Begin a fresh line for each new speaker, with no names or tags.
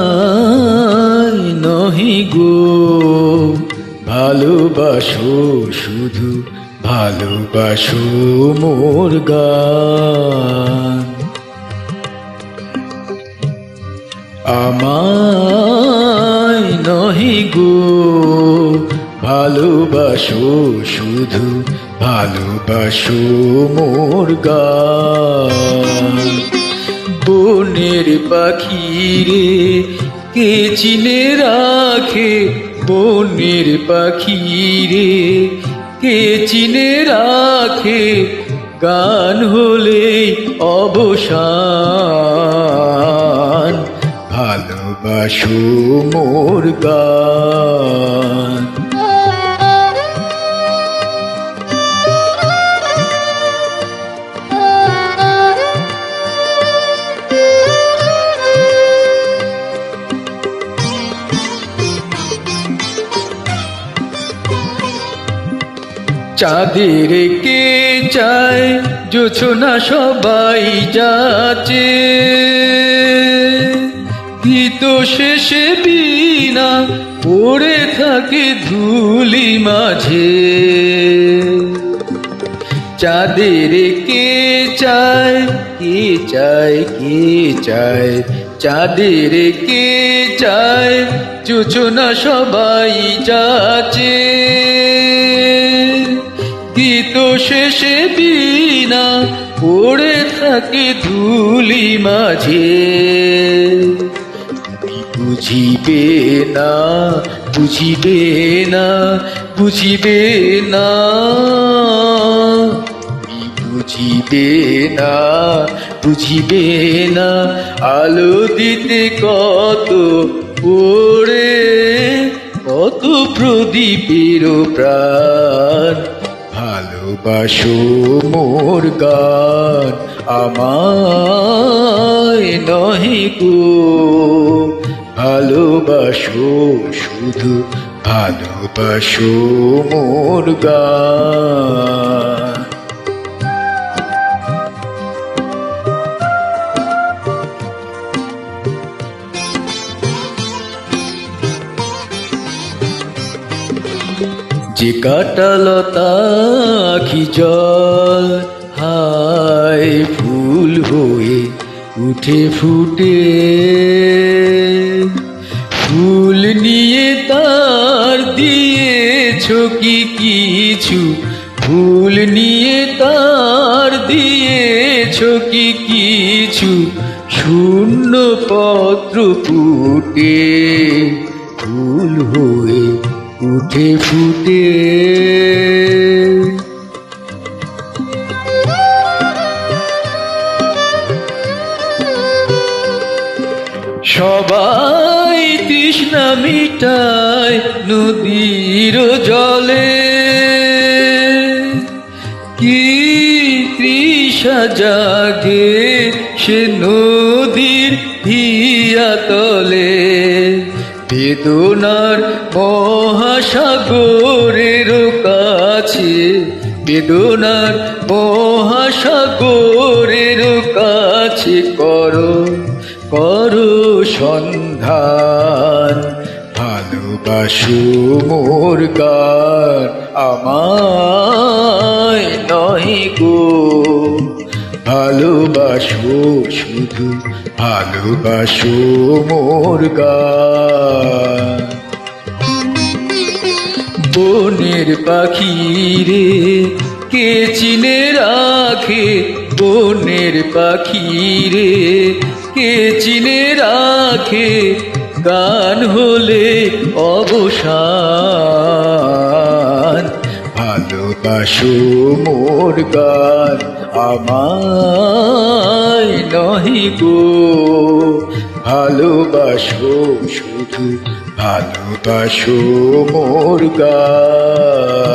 আমায় নহি গো ভালোবাসো, শুধু ভালোবাসো মোর গান। আমায় নহি গো ভালোবাসো, শুধু ভালোবাসো মোর গান। বনের পাখিরে কে চিনে রাখে, বনের পাখিরে কে চিনে রাখে, গান হলে অবসান। ভালোবাসো মোর গান। চাঁদের কে চায় জোছনা সবাই যাচ্ছে, গীত শেষে বিনা পড়ে থাকে ধুলি মাঝে। চাঁদের কে চায়, কে চায়, কে চায়, চাঁদের কে চায় জোছনা সবাই যাচ্ছে, গীত শেষে বিনা পড়ে থাকে ধুলি মাঝে। বুঝিবে না, বুঝিবে না, বুঝিবে না, বুঝিবে না, বুঝিবে না, আলো দিতে কত পড়ে, কত প্রদীপের প্রাণ। ভালোবাসো মোর গান। আমায় নহি গো ভালোবাসো, শুধু ভালোবাসো মোর গান। যে কাটালতা আখি জল, হায় ফুল হয়ে উঠে ফুটে, ফুল নিয়ে তার দিয়েছ কি কিছু, ফুল নিয়ে তার দিয়েছ কি কিছু, শূন্য পত্র ফুটে, ফুল হয়ে উঠে ফুটে। সবাই তৃষ্ণা মিটায় নদীর জলে, কি তৃষা জাগে সে নদীর হিয়া তলে। বেদনার মহাসাগরের কাছে, বেদনার মহাসাগরের কাছে করো, করো সন্ধান। ভালোবাসো মোর গান। আমায় নহি গো ভালোবাসো, শুধু ভালোবাসো মোর গান। বনের পাখিরে কে চিনে রাখে, বনের পাখিরে কে চিনে রাখে, গান হলে অবসান। ভালোবাসো মোর গান। আমায় নহি গো ভালোবাসো, শুধু ভালোবাসো মোর গান।